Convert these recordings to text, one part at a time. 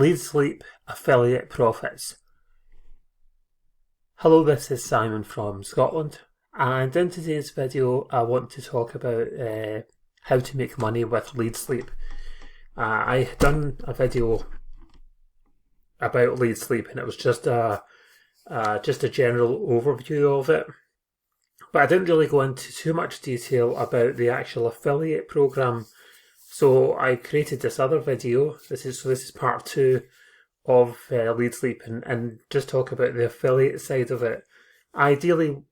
LeadsLeap affiliate profits. Hello, this is Simon from Scotland, and in today's video I want to talk about how to make money with LeadsLeap. I had done a video about LeadsLeap and it was just a general overview of it, but I didn't really go into too much detail about the actual affiliate program. So I created this other video. This is part 2 of LeadsLeap and just talk about the affiliate side of it. Ideally,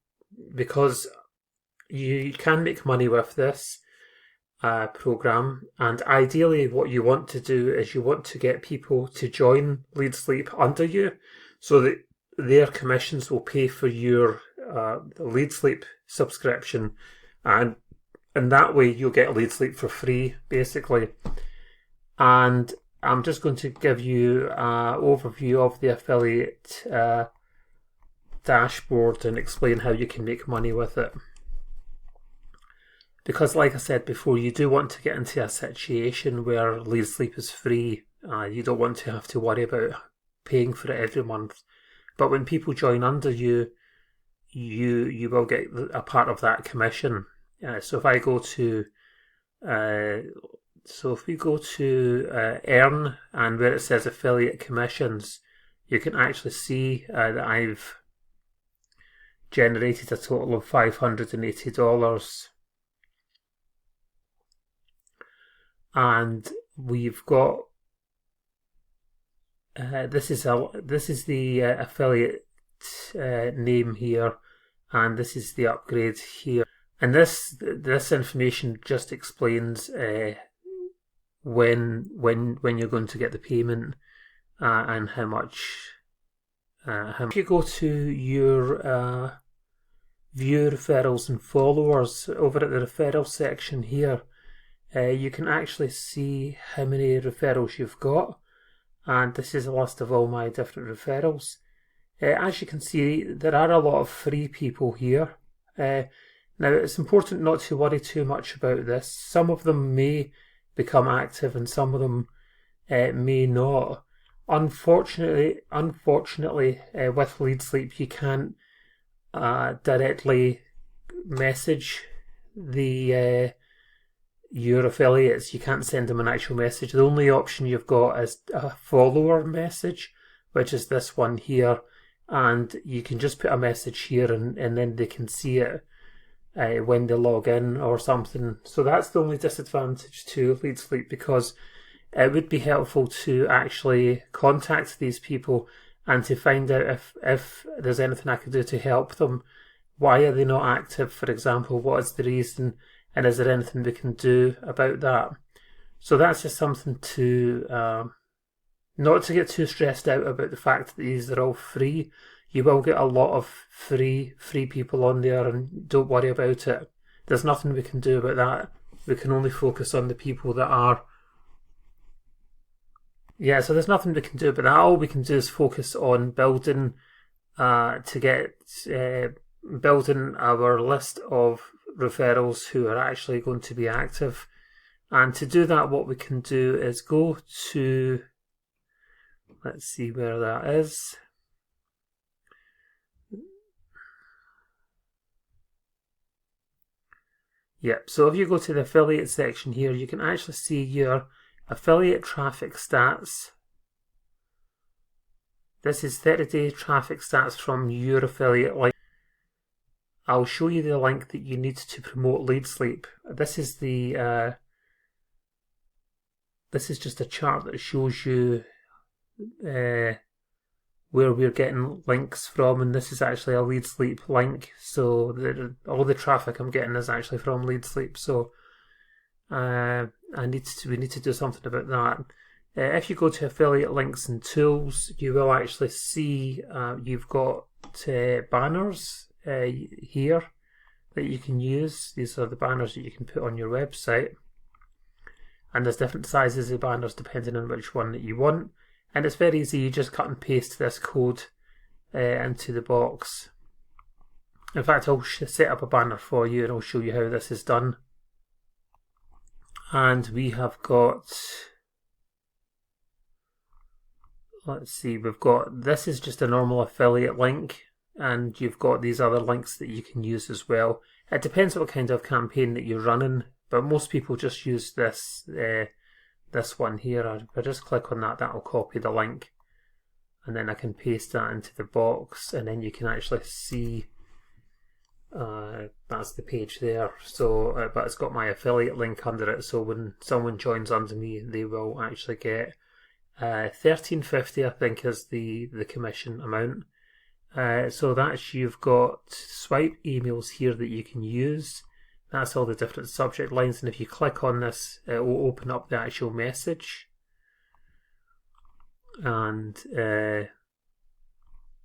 because you can make money with this program, and ideally what you want to do is you want to get people to join LeadsLeap under you so that their commissions will pay for your LeadsLeap subscription, and that way you'll get LeadsLeap for free, basically. And I'm just going to give you an overview of the affiliate dashboard and explain how you can make money with it. Because like I said before, you do want to get into a situation where LeadsLeap is free. You don't want to have to worry about paying for it every month. But when people join under you, you will get a part of that commission. So if I go to, if we go to Earn, and where it says affiliate commissions, you can actually see that I've generated a total of $580, and we've got this is the affiliate name here, and this is the upgrade here. And this information just explains when you're going to get the payment and how much. If you go to your view referrals and followers over at the referral section here, you can actually see how many referrals you've got, and this is a list of all my different referrals. As you can see, there are a lot of free people here. Now, it's important not to worry too much about this. Some of them may become active and some of them may not. Unfortunately, with LeadsLeap, you can't directly message your affiliates. You can't send them an actual message. The only option you've got is a follower message, which is this one here, and you can just put a message here and then they can see it when they log in or something. So that's the only disadvantage to LeadsLeap, because it would be helpful to actually contact these people and to find out if there's anything I could do to help them. Why are they not active, for example? What is the reason? And is there anything we can do about that? So that's just something to not to get too stressed out about the fact that these are all free. You will get a lot of free people on there, and don't worry about it. There's nothing we can do about that. We can only focus on the people that are. Yeah, so there's nothing we can do about that. All we can do is focus on building building our list of referrals who are actually going to be active. And to do that, what we can do is go to, let's see where that is. Yep, so if you go to the affiliate section here, you can actually see your affiliate traffic stats. This is 30-day traffic stats from your affiliate link. I'll show you the link that you need to promote LeadsLeap. This is just a chart that shows you where we're getting links from, and this is actually a LeadsLeap link. So all the traffic I'm getting is actually from LeadsLeap. So we need to do something about that. If you go to affiliate links and tools, you will actually see you've got banners here that you can use. These are the banners that you can put on your website, and there's different sizes of banners depending on which one that you want. And it's very easy. You just cut and paste this code into the box. In fact, I'll set up a banner for you and I'll show you how this is done. And we have got let's see, we've got, this is just a normal affiliate link, and you've got these other links that you can use as well. It depends on what kind of campaign that you're running, but most people just use this this one here. If I just click on that, that'll copy the link, and then I can paste that into the box, and then you can actually see that's the page there. So but it's got my affiliate link under it, so when someone joins under me, they will actually get $13.50, I think, is the commission amount. So that's, you've got swipe emails here that you can use. That's all the different subject lines, and if you click on this, it will open up the actual message. And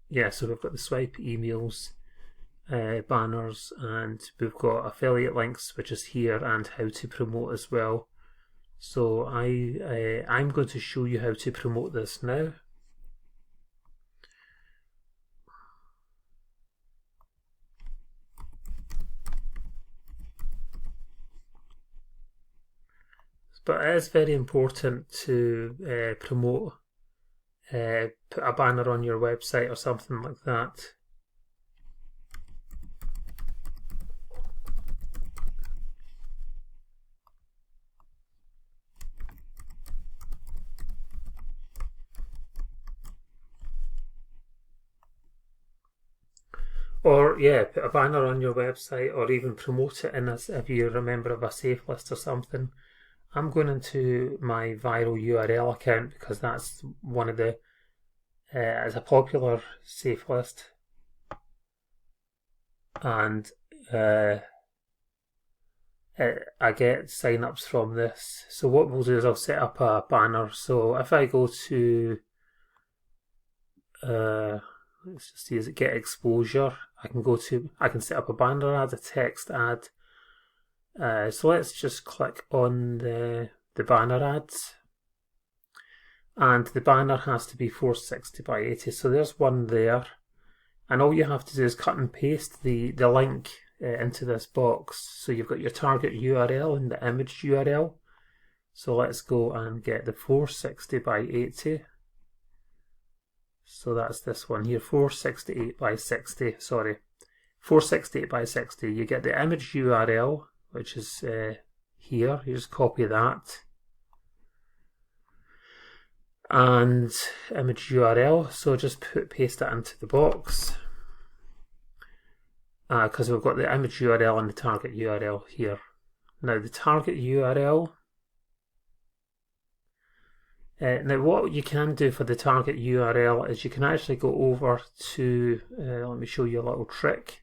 yeah, so we've got the swipe emails, banners, and we've got affiliate links, which is here, and how to promote as well. So I'm going to show you how to promote this now. But it is very important to promote, put a banner on your website or something like that. Or yeah, put a banner on your website, or even promote it in a, if you're a member of a safe list or something. I'm going into my viral URL account because that's one of the, it's a popular safe list, and I get sign-ups from this. So what we'll do is I'll set up a banner. So if I go to, let's just see, is it get exposure? I can set up a banner ad, a text ad. So let's just click on the banner ads, and the banner has to be 460 by 80. So there's one there, and all you have to do is cut and paste the link into this box. So you've got your target URL and the image URL. So let's go and get the 460 by 80. So that's this one here, 468 by 60, sorry, 468 by 60. You get the image URL, which is here. You just copy that, and image URL, so just paste that into the box, because we've got the image URL and the target URL here. Now the target URL, now what you can do for the target URL is you can actually go over to, let me show you a little trick.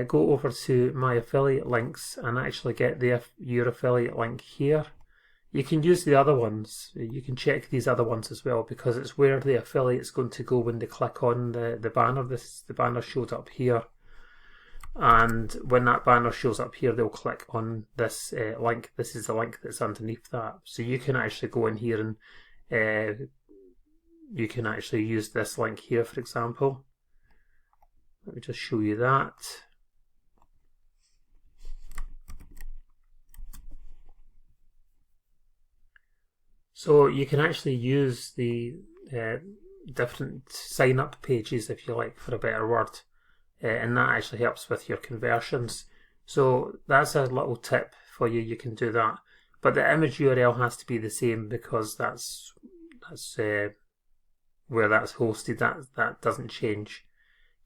Go over to my affiliate links and actually get your affiliate link here. You can use the other ones. You can check these other ones as well, because it's where the affiliate's going to go when they click on the banner. The banner showed up here, and when that banner shows up here, they'll click on this link. This is the link that's underneath that. So you can actually go in here and you can actually use this link here, for example. Let me just show you that. So you can actually use the different sign-up pages, if you like, for a better word, and that actually helps with your conversions. So that's a little tip for you. You can do that, but the image URL has to be the same, because that's where that's hosted. That doesn't change.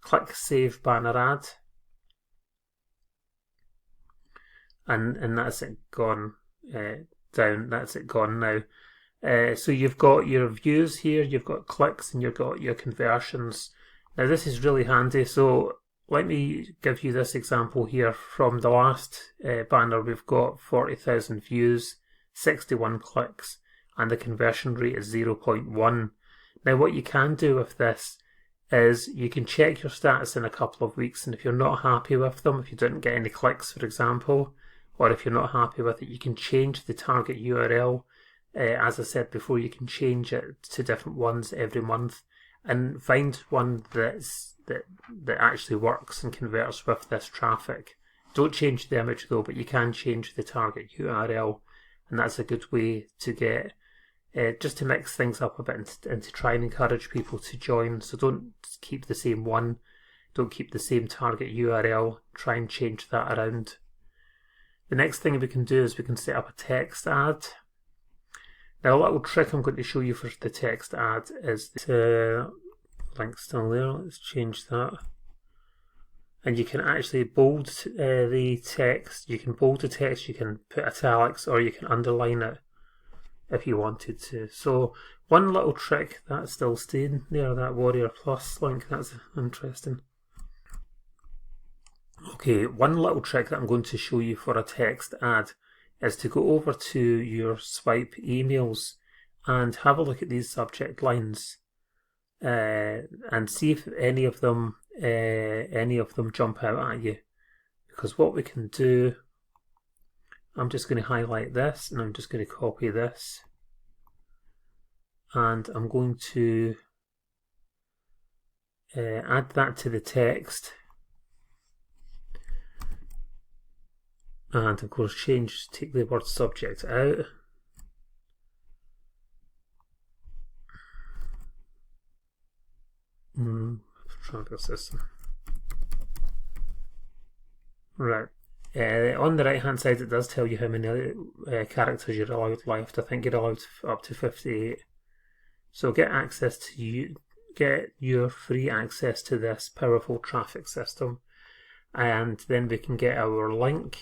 Click Save Banner Ad, and that's it gone down. That's it gone now. So you've got your views here, you've got clicks, and you've got your conversions. Now this is really handy. So let me give you this example here from the last banner. We've got 40,000 views, 61 clicks, and the conversion rate is 0.1. Now what you can do with this is you can check your stats in a couple of weeks, and if you're not happy with them, if you didn't get any clicks, for example, or if you're not happy with it, you can change the target URL. As I said before, you can change it to different ones every month, and find one that actually works and converts with this traffic. Don't change the image though, but you can change the target URL, and that's a good way to get just to mix things up a bit and to try and encourage people to join. So don't keep the same one, don't keep the same target URL, try and change that around. The next thing we can do is we can set up a text ad. Now, a little trick I'm going to show you for the text ad is the link still there. Let's change that. And you can actually bold the text. You can bold the text, you can put italics, or you can underline it if you wanted to. So one little trick that's still staying there, that Warrior Plus link, that's interesting. Okay, one little trick that I'm going to show you for a text ad is to go over to your swipe emails and have a look at these subject lines and see if any of them jump out at you. Because what we can do, I'm just going to highlight this and I'm just going to copy this, and I'm going to add that to the text, and of course take the word subject out. Traffic system. Right. On the right hand side it does tell you how many characters you're allowed left. I think you're allowed up to 58. So get your free access to this powerful traffic system, and then we can get our link,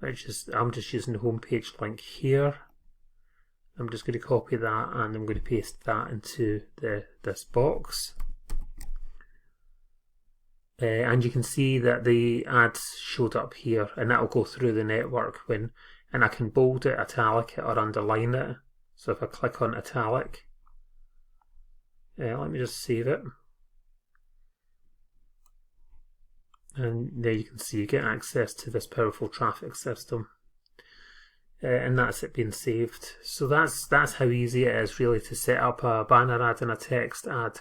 which is, I'm just using the homepage link here. I'm just going to copy that and I'm going to paste that into this box. And you can see that the ads showed up here, and that will go through the network and I can bold it, italic it, or underline it. So if I click on italic, let me just save it. And there you can see you get access to this powerful traffic system. And that's it being saved. So that's how easy it is really to set up a banner ad and a text ad.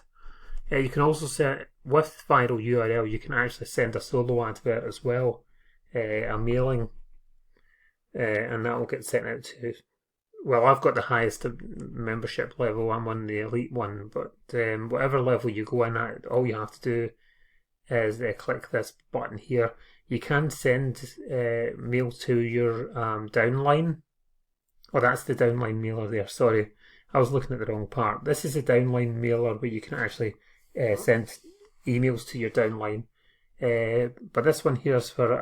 You can also set, with viral URL, you can actually send a solo advert as well, a mailing, and that will get sent out to, well, I've got the highest membership level, I'm on the elite one, but whatever level you go in at, all you have to do is click this button here. You can send mail to your downline. Oh, that's the downline mailer there, sorry. I was looking at the wrong part. This is a downline mailer where you can actually send emails to your downline. But this one here is for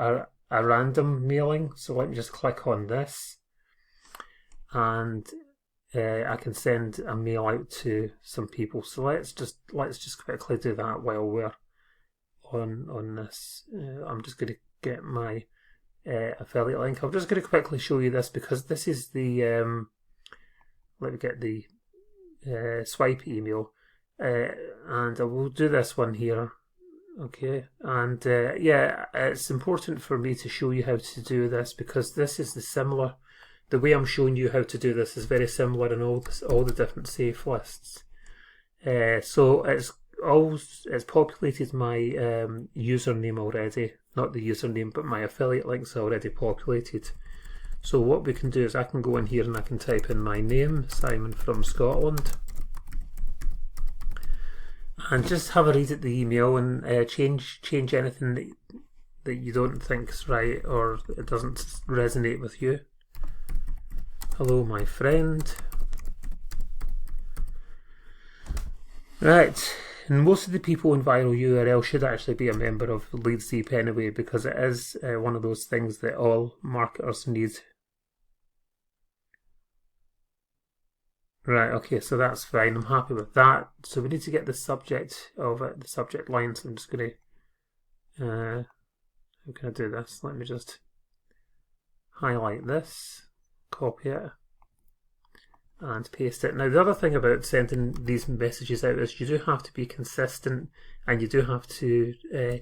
a random mailing. So let me just click on this. And I can send a mail out to some people. So let's just quickly do that while we're on this. I'm just going to get my affiliate link. I'm just going to quickly show you this because this is the let me get the swipe email, and I will do this one here. Okay, and yeah, it's important for me to show you how to do this because this is the way I'm showing you how to do this is very similar in all the different safe lists. So it's populated my username already, not the username, but my affiliate link's already populated. So what we can do is I can go in here and I can type in my name, Simon from Scotland, and just have a read at the email and change anything that you don't think is right or it doesn't resonate with you. Hello, my friend. Right. And most of the people in viral URL should actually be a member of LeadsLeap anyway, because it is one of those things that all marketers need. Right, okay, so that's fine. I'm happy with that. So we need to get the subject of it, the subject line. So I'm just going to, how can I do this? Let me just highlight this, copy it, and paste it. Now the other thing about sending these messages out is you do have to be consistent, and you do have to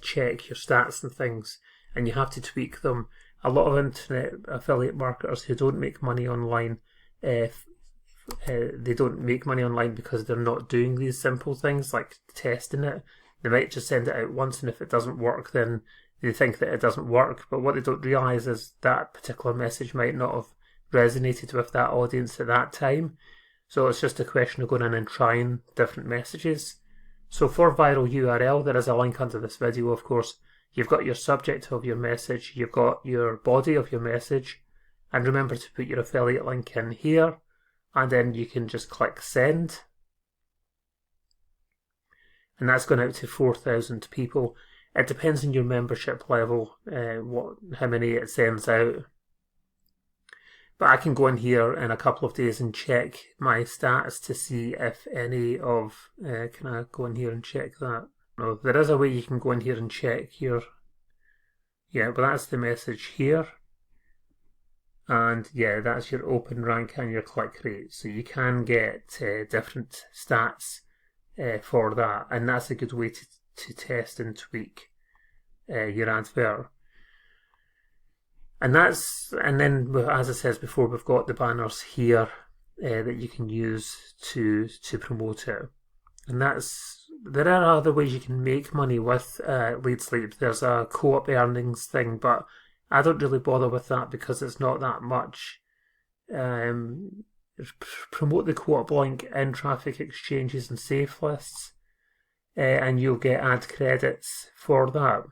check your stats and things, and you have to tweak them. A lot of internet affiliate marketers who don't make money online, they don't make money online because they're not doing these simple things like testing it. They might just send it out once, and if it doesn't work, then they think that it doesn't work. But what they don't realise is that particular message might not have resonated with that audience at that time. So it's just a question of going in and trying different messages. So for viral URL, there is a link under this video, of course. You've got your subject of your message, you've got your body of your message, and remember to put your affiliate link in here, and then you can just click send. And that's gone out to 4,000 people. It depends on your membership level, how many it sends out. But I can go in here in a couple of days and check my stats to see if any of, can I go in here and check that? No, there is a way you can go in here and check your, yeah, but that's the message here. And yeah, that's your open rank and your click rate. So you can get different stats for that. And that's a good way to test and tweak your advert. And then as I said before, we've got the banners here that you can use to promote it. And there are other ways you can make money with LeadsLeap. There's a co-op earnings thing, but I don't really bother with that because it's not that much. Promote the co-op link in traffic exchanges and safe lists, and you'll get ad credits for that.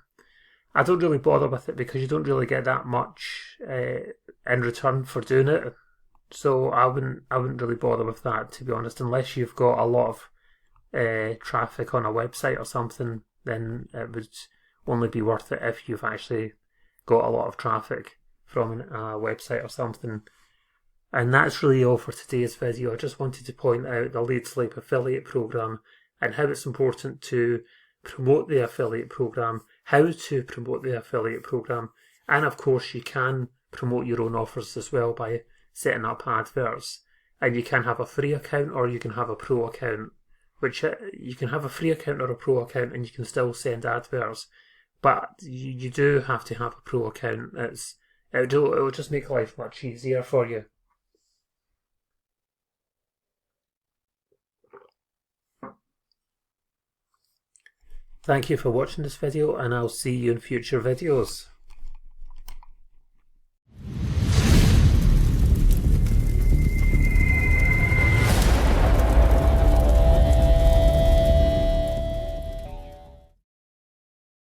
I don't really bother with it because you don't really get that much in return for doing it. So I wouldn't really bother with that, to be honest, unless you've got a lot of traffic on a website or something. Then it would only be worth it if you've actually got a lot of traffic from a website or something. And that's really all for today's video. I just wanted to point out the LeadsLeap affiliate program and how it's important to promote the affiliate program, how to promote the affiliate program, and of course you can promote your own offers as well by setting up adverts. And you can have a free account or you can have a pro account, which you can have a free account or a pro account and you can still send adverts, but you do have to have a pro account. It will just make life much easier for you. Thank you for watching this video, and I'll see you in future videos.